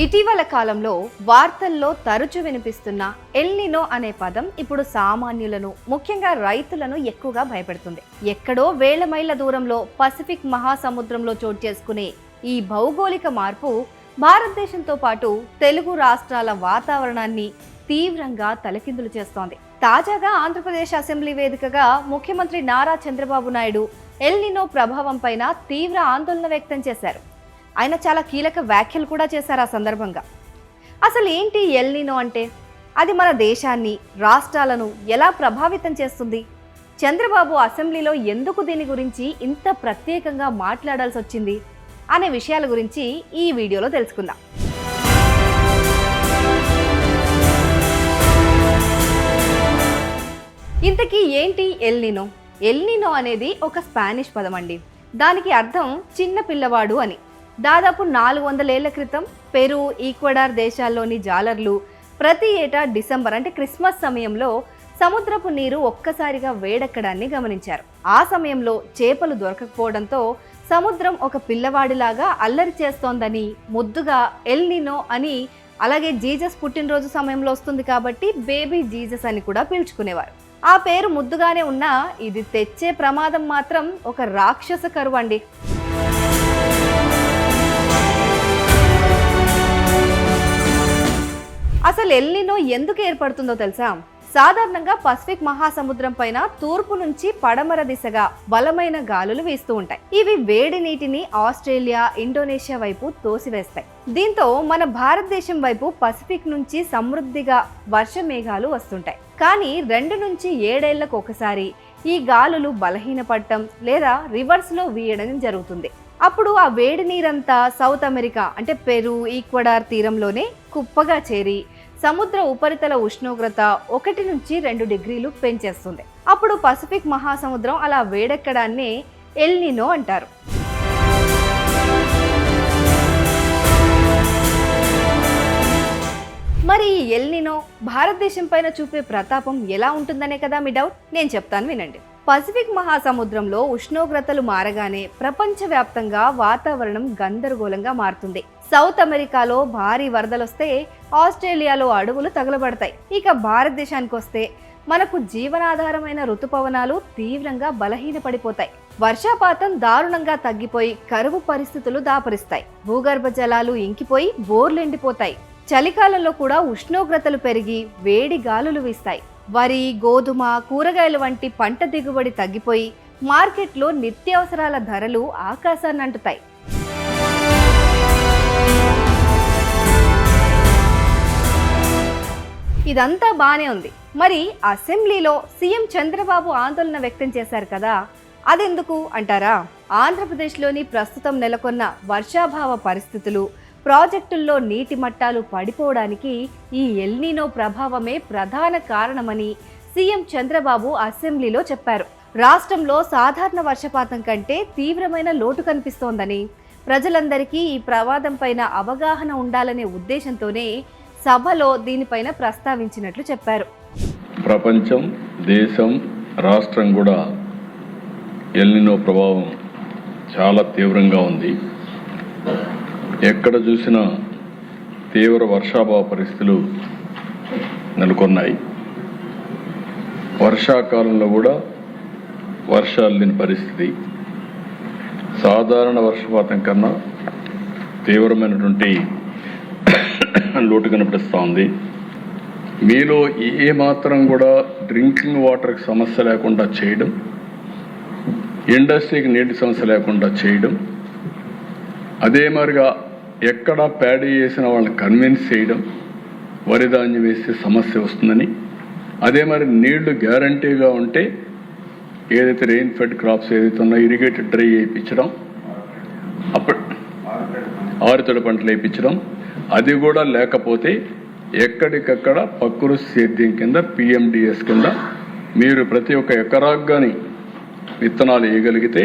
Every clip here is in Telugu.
ఇటీవల కాలంలో వార్తల్లో తరచూ వినిపిస్తున్న ఎల్ నినో అనే పదం ఇప్పుడు సామాన్యులను, ముఖ్యంగా రైతులను ఎక్కువగా భయపెడుతుంది. ఎక్కడో వేల మైళ్ళ దూరంలో పసిఫిక్ మహాసముద్రంలో చోటు చేసుకునే ఈ భౌగోళిక మార్పు భారతదేశంతో పాటు తెలుగు రాష్ట్రాల వాతావరణాన్ని తీవ్రంగా తలకిందులు చేస్తోంది. తాజాగా ఆంధ్రప్రదేశ్ అసెంబ్లీ వేదికగా ముఖ్యమంత్రి నారా చంద్రబాబు నాయుడు ఎల్ నినో ప్రభావం పైన తీవ్ర ఆందోళన వ్యక్తం చేశారు. ఆయన చాలా కీలక వ్యాఖ్యలు కూడా చేశారు. ఆ సందర్భంగా అసలు ఏంటి ఎల్ నినో అంటే, అది మన దేశాన్ని, రాష్ట్రాలను ఎలా ప్రభావితం చేస్తుంది, చంద్రబాబు అసెంబ్లీలో ఎందుకు దీని గురించి ఇంత ప్రత్యేకంగా మాట్లాడాల్సి వచ్చింది అనే విషయాల గురించి ఈ వీడియోలో తెలుసుకుందాం. ఇంతకీ ఏంటి ఎల్ నినో? ఎల్ నినో అనేది ఒక స్పానిష్ పదం అండి. దానికి అర్థం చిన్న పిల్లవాడు అని. దాదాపు 400 ఏళ్ల క్రితం పెరు, ఈక్వెడార్ దేశాల్లోని జాలర్లు ప్రతి ఏటా డిసెంబర్ అంటే క్రిస్మస్ సమయంలో సముద్రపు నీరు ఒక్కసారిగా వేడెక్కడాన్ని గమనించారు. ఆ సమయంలో చేపలు దొరకకపోవడంతో సముద్రం ఒక పిల్లవాడిలాగా అల్లరి చేస్తోందని ముద్దుగా ఎల్ నినో అని, అలాగే జీసస్ పుట్టినరోజు సమయంలో వస్తుంది కాబట్టి బేబీ జీసస్ అని కూడా పిలుచుకునేవారు. ఆ పేరు ముద్దుగానే ఉన్నా ఇది తెచ్చే ప్రమాదం మాత్రం ఒక రాక్షస కరువు అండి. అసలు ఎల్ నినో ఎందుకు ఏర్పడుతుందో తెలుసా? సాధారణంగా పసిఫిక్ మహాసముద్రం పైన తూర్పు నుంచి పడమర దిశగా బలమైన గాలులు వీస్తూ ఉంటాయి. ఇవి వేడి నీటిని ఆస్ట్రేలియా, ఇండోనేషియా వైపు తోసివేస్తాయి. దీంతో మన భారతదేశం వైపు పసిఫిక్ నుంచి సమృద్ధిగా వర్ష మేఘాలు వస్తుంటాయి. కానీ 2 నుంచి 7 ఏళ్లకు ఒకసారి ఈ గాలులు బలహీనపడటం లేదా రివర్స్ లో వీయడం జరుగుతుంది. అప్పుడు ఆ వేడి నీరంతా సౌత్ అమెరికా అంటే పెరు, ఈక్వెడార్ తీరంలోనే కుప్పగా చేరి సముద్ర ఉపరితల ఉష్ణోగ్రత 1 నుంచి 2 డిగ్రీలు పెంచేస్తుంది. అప్పుడు పసిఫిక్ మహాసముద్రం అలా వేడెక్కడాన్నే ఎల్ నినో అంటారు. మరి ఈ ఎల్ నినో భారతదేశం పైన చూపే ప్రతాపం ఎలా ఉంటుందనే కదా మీ డౌట్. నేను చెప్తాను వినండి. పసిఫిక్ మహాసముద్రంలో ఉష్ణోగ్రతలు మారగానే ప్రపంచవ్యాప్తంగా వాతావరణం గందరగోళంగా మారుతుంది. సౌత్ అమెరికాలో భారీ వరదలొస్తే ఆస్ట్రేలియాలో అడవులు తగలబడతాయి. ఇక భారతదేశానికి వస్తే మనకు జీవనాధారమైన ఋతుపవనాలు తీవ్రంగా బలహీనపడిపోతాయి. వర్షపాతం దారుణంగా తగ్గిపోయి కరువు పరిస్థితులు దాపరిస్తాయి. భూగర్భ జలాలు ఇంకిపోయి బోర్లు ఎండిపోతాయి. చలికాలంలో కూడా ఉష్ణోగ్రతలు పెరిగి వేడి గాలులు వీస్తాయి. వరి, గోధుమ, కూరగాయలు వంటి పంట దిగుబడి తగ్గిపోయి మార్కెట్లో నిత్యావసరాల ధరలు ఆకాశాన్ని అంటుతాయి. ఇదంతా బానే ఉంది. మరి అసెంబ్లీలో సీఎం చంద్రబాబు ఆందోళన వ్యక్తం చేశారు కదా, అదెందుకు అంటారా? ఆంధ్రప్రదేశ్లోని ప్రస్తుతం నెలకొన్న వర్షాభావ పరిస్థితులు, ప్రాజెక్టుల్లో నీటి మట్టాలు పడిపోవడానికి ఈ ఎల్ నినో ప్రభావమే ప్రధాన కారణమని సీఎం చంద్రబాబు అసెంబ్లీలో చెప్పారు. రాష్ట్రంలో సాధారణ వర్షపాతం కంటే తీవ్రమైన లోటు కనిపిస్తోందని, ప్రజలందరికీ ఈ ప్రమాదం పైన అవగాహన ఉండాలనే ఉద్దేశంతోనే సభలో దీనిపైన ప్రస్తావించినట్లు చెప్పారు. ప్రపంచం, దేశం, రాష్ట్రం కూడా ఎల్ నినో ప్రభావం చాలా తీవ్రంగా ఉంది. ఎక్కడ చూసినా తీవ్ర వర్షాభావ పరిస్థితులు నెలకొన్నాయి. వర్షాకాలంలో కూడా వర్షాలు లేని పరిస్థితి. సాధారణ వర్షపాతం కన్నా తీవ్రమైనటువంటి లోటు కనిపిస్తూ ఉంది. మీలో ఏ మాత్రం కూడా డ్రింకింగ్ వాటర్కి సమస్య లేకుండా చేయడం, ఇండస్ట్రీకి నీటి సమస్య లేకుండా చేయడం, అదే మరిగా ఎక్కడ ప్యాడీ చేసిన వాళ్ళని కన్విన్స్ చేయడం, వరి ధాన్యం వేస్తే సమస్య వస్తుందని, అదే మరి నీళ్లు గ్యారంటీగా ఉంటే ఏదైతే రెయిన్ ఫెడ్ క్రాప్స్ ఏదైతే ఉన్నాయో ఇరిగేటెడ్ డ్రై వేయించడం, అప్పుడు ఆరుతడి పంటలు వేయించడం, అది కూడా లేకపోతే ఎక్కడికక్కడ ప్రకృతి సేద్యం కింద PMDS కింద మీరు ప్రతి ఒక్క ఎకరాకు కానీ విత్తనాలు వేయగలిగితే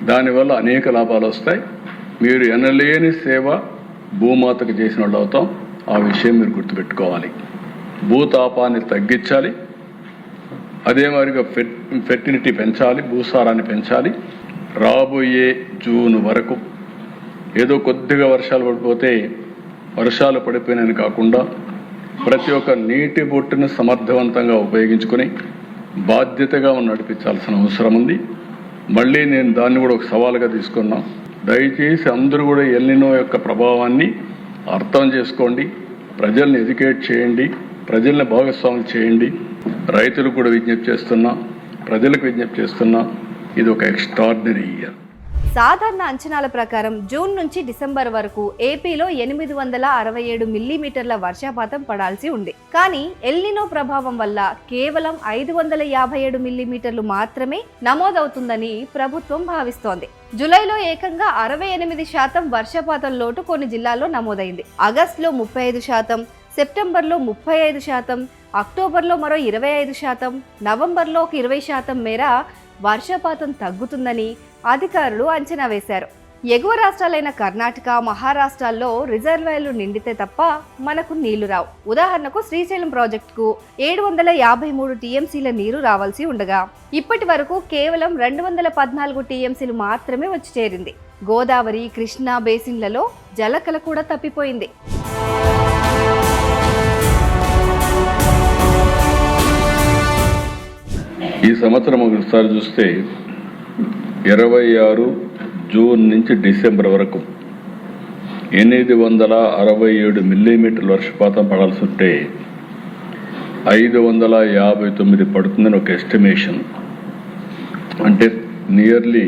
దానివల్ల అనేక లాభాలు వస్తాయి. మీరు ఎనలేని సేవ భూమాతకు చేసిన వాళ్ళు అవుతాం. ఆ విషయం మీరు గుర్తుపెట్టుకోవాలి. భూతాపాన్ని తగ్గించాలి, అదే మరిగా ఫెర్టిలిటీ పెంచాలి, భూసారాన్ని పెంచాలి. రాబోయే జూన్ వరకు ఏదో కొద్దిగా వర్షాలు పడిపోతే వర్షాలు పడిపోయినని కాకుండా ప్రతి ఒక్క నీటి బొట్టును సమర్థవంతంగా ఉపయోగించుకొని బాధ్యతగా నడిపించాల్సిన అవసరం ఉంది. మళ్ళీ నేను దాన్ని కూడా ఒక సవాలుగా తీసుకున్నా. దయచేసి అందరూ కూడా ఎల్నినో యొక్క ప్రభావాన్ని అర్థం చేసుకోండి, ప్రజల్ని ఎడ్యుకేట్ చేయండి, ప్రజల్ని భాగస్వాములు చేయండి. రైతులకు కూడా విజ్ఞప్తి చేస్తున్నా, ప్రజలకు విజ్ఞప్తి చేస్తున్నా, ఇది ఒక ఎక్స్ట్రాడినరీ ఇయర్. సాధారణ అంచనాల ప్రకారం జూన్ నుంచి డిసెంబర్ వరకు ఏపీలో 867 మిల్లీమీటర్ల వర్షపాతం పడాల్సి ఉంది. కానీ ఎల్నినో ప్రభావం వల్ల కేవలం 557 మిల్లీమీటర్లు మాత్రమే నమోదవుతుందని ప్రభుత్వం భావిస్తోంది. జూలైలో ఏకంగా 68% వర్షపాతం లోటు కొన్ని జిల్లాల్లో నమోదైంది. ఆగస్టులో 35%, సెప్టెంబర్లో 35%, అక్టోబర్లో మరో 25%, నవంబర్లో ఒక 20% మేర వర్షపాతం తగ్గుతుందని అధికారులు అంచనా వేశారు. ఎగువ రాష్ట్రాలైన కర్ణాటక, మహారాష్ట్రాల్లో రిజర్వాయర్లు నిండితే తప్ప మనకు నీళ్లు రావు. ఉదాహరణకు శ్రీశైలం ప్రాజెక్టుకు 753 టీఎంసీల నీరు రావాల్సి ఉండగా ఇప్పటి వరకు కేవలం 214 టీఎంసీలు మాత్రమే వచ్చి చేరింది. గోదావరి, కృష్ణా బేసిన్లలో జలకళ కూడా తప్పిపోయింది. ఈ సంవత్సరం ఒకసారి చూస్తే 26 జూన్ నుంచి డిసెంబర్ వరకు 867 మిల్లీమీటర్ల వర్షపాతం పడాల్సి ఉంటే 559 పడుతుందని ఒక ఎస్టిమేషన్. అంటే నియర్లీ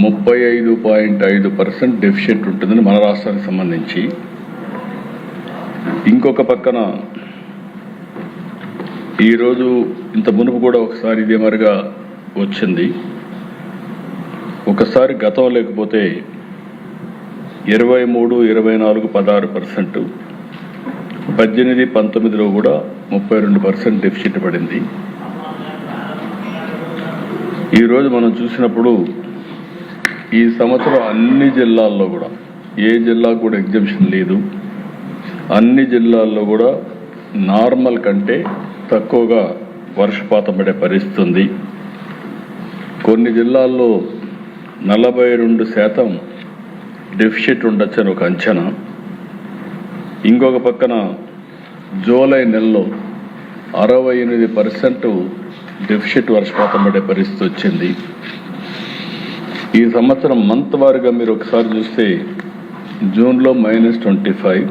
35.5% డెఫిషియెంట్ ఉంటుందని మన రాష్ట్రానికి సంబంధించి. ఇంకొక పక్కన ఈరోజు ఇంత మునుపు కూడా ఒకసారి ఇదే మరిగా వచ్చింది. ఒకసారి గతం లేకపోతే 23, 24, 16%, 18, 19లో కూడా 32% డెఫిసిట్ పడింది. ఈరోజు మనం చూసినప్పుడు ఈ సంవత్సరం అన్ని జిల్లాల్లో కూడా, ఏ జిల్లా కూడా ఎగ్జంప్షన్ లేదు, అన్ని జిల్లాల్లో కూడా నార్మల్ కంటే తక్కువగా వర్షపాతం పడే పరిస్థితి ఉంది. కొన్ని జిల్లాల్లో 42% డెఫిసిట్ ఉండొచ్చని ఒక అంచనా. ఇంకొక పక్కన జూలై నెలలో 68% డెఫిసిట్ వర్షపాతం పడే పరిస్థితి వచ్చింది. ఈ సంవత్సరం మంత్ వారీగా మీరు ఒకసారి చూస్తే జూన్లో -25,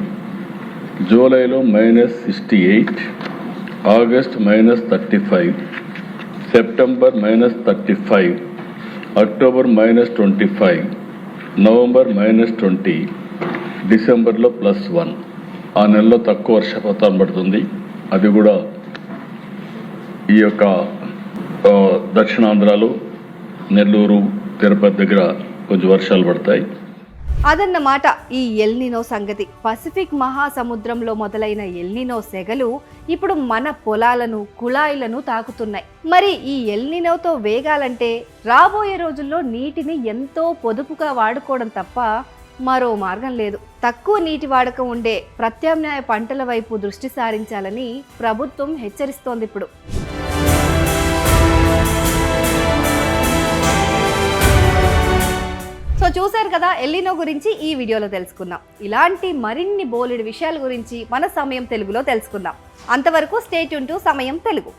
జూలైలో -68, ఆగస్ట్ -35, సెప్టెంబర్ -35, అక్టోబర్ -25, నవంబర్ -20, డిసెంబర్లో +1. ఆ నెలలో తక్కువ వర్షపాతం పడుతుంది. అది కూడా ఈ యొక్క దక్షిణాంధ్రలో నెల్లూరు, తిరుపతి దగ్గర కొంచెం వర్షాలు పడతాయి. అదన్నమాట ఈ ఎల్నినో సంగతి. పసిఫిక్ మహాసముద్రంలో మొదలైన ఎల్నినో సెగలు ఇప్పుడు మన పొలాలను, కుళాయిలను తాకుతున్నాయి. మరి ఈ ఎల్నినోతో వేగాలంటే రాబోయే రోజుల్లో నీటిని ఎంతో పొదుపుగా వాడుకోవడం తప్ప మరో మార్గం లేదు. తక్కువ నీటి వాడకం ఉండే ప్రత్యామ్నాయ పంటల వైపు దృష్టి సారించాలని ప్రభుత్వం హెచ్చరిస్తోంది ఇప్పుడు. సో చూశారు కదా, ఎల్నినో గురించి ఈ వీడియోలో తెలుసుకుందాం. ఇలాంటి మరిన్ని బోలెడు విషయాల గురించి మన సమయం తెలుగులో తెలుసుకుందాం. అంతవరకు స్టే ట్యూన్ టు సమయం తెలుగు.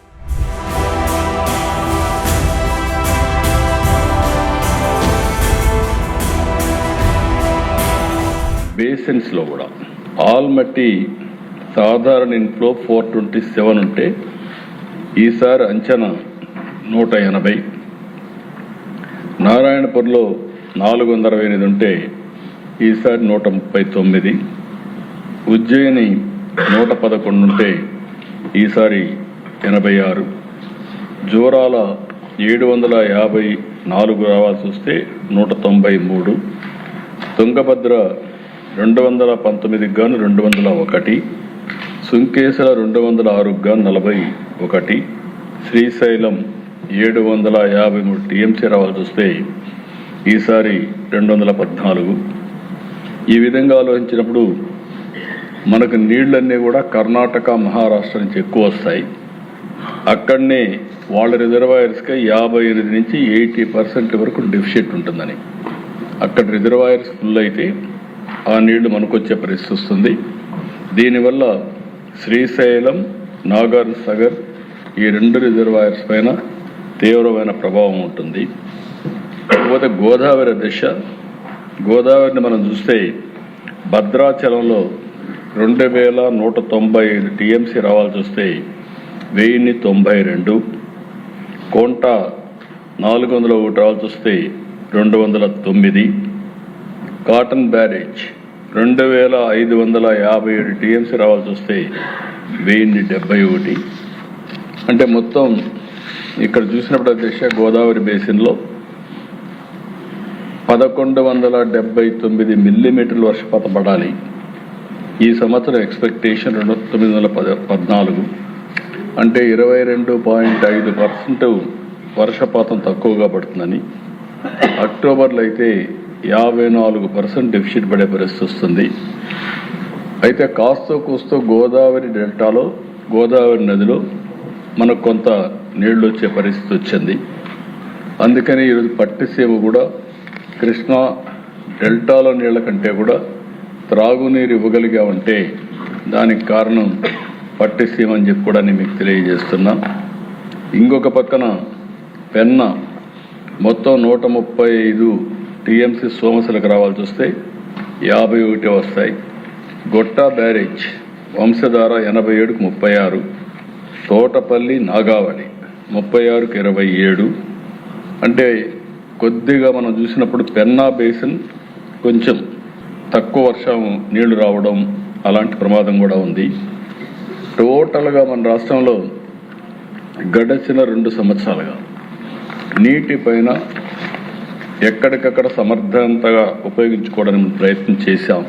బేసిన్స్లో కూడా ఆల్మట్టి సాధారణ ఇన్ఫ్లో 427 ఉంటే ఈసారి అంచనా 180, నారాయణపూర్లో 428 ఉంటే ఈసారి 139, ఉజ్జయిని 111 ఉంటే ఈసారి 86, జోరాల 754 రావాల్సి వస్తే 193, తుంగభద్ర 219 గాను 201, సుంకేశ్వర 206 గాను 41, శ్రీశైలం 753 టీఎంసీ రావాల్సి వస్తే ఈసారి 214. ఈ విధంగా ఆలోచించినప్పుడు మనకు నీళ్ళన్నీ కూడా కర్ణాటక, మహారాష్ట్ర నుంచి ఎక్కువ వస్తాయి. అక్కడనే వాళ్ళ రిజర్వాయర్స్కి 58 నుంచి 80% వరకు డెఫిసిట్ ఉంటుందని. అక్కడ రిజర్వాయర్స్ ఫుల్ అయితే ఆ నీళ్లు మనకొచ్చే పరిస్థితి వస్తుంది. దీనివల్ల శ్రీశైలం, నాగార్ సాగర్ ఈ 2 రిజర్వాయర్స్ పైన తీవ్రమైన ప్రభావం ఉంటుంది. కాకపోతే గోదావరి దిశ, గోదావరిని మనం చూస్తే భద్రాచలంలో 2195 టీఎంసీ రావాల్సి వస్తే 1092, కోంట 401 రావాల్సి వస్తే 209, కాటన్ బ్యారేజ్ 2557 టీఎంసీ రావాల్సి వస్తే 1071. అంటే మొత్తం ఇక్కడ చూసినప్పుడు దిశ గోదావరి బేసిన్లో 1179 మిల్లీమీటర్ల వర్షపాతం పడాలి. ఈ సంవత్సరం ఎక్స్పెక్టేషన్ 914, అంటే 22.5% వర్షపాతం తక్కువగా పడుతుందని. అక్టోబర్లో అయితే 54% డెఫిసిట్ పడే పరిస్థితి వస్తుంది. అయితే కాస్తో కూస్తో గోదావరి డెల్టాలో, గోదావరి నదిలో మనకు కొంత నీళ్లు వచ్చే పరిస్థితి వచ్చింది. అందుకని ఈరోజు పట్టిసీమ కూడా కృష్ణా డెల్టాలో నీళ్ల కంటే కూడా త్రాగునీరు ఇవ్వగలిగామంటే దానికి కారణం పట్టిసీమ అని చెప్పి కూడా నేను మీకు తెలియజేస్తున్నా. ఇంకొక పక్కన పెన్నా మొత్తం 135 టీఎంసీ సోమశిలకు రావాల్సి వస్తే 51 వస్తాయి. గొట్టా బ్యారేజ్ వంశధార 87కు 36, తోటపల్లి నాగావళి 36కు 27. అంటే కొద్దిగా మనం చూసినప్పుడు పెన్నా బేసిన్ కొంచెం తక్కువ వర్షం నీళ్లు రావడం అలాంటి ప్రమాదం కూడా ఉంది. టోటల్గా మన రాష్ట్రంలో గడిచిన 2 సంవత్సరాలుగా నీటిపైన ఎక్కడికక్కడ సమర్థవంతంగా ఉపయోగించుకోవడానికి ప్రయత్నం చేశాం.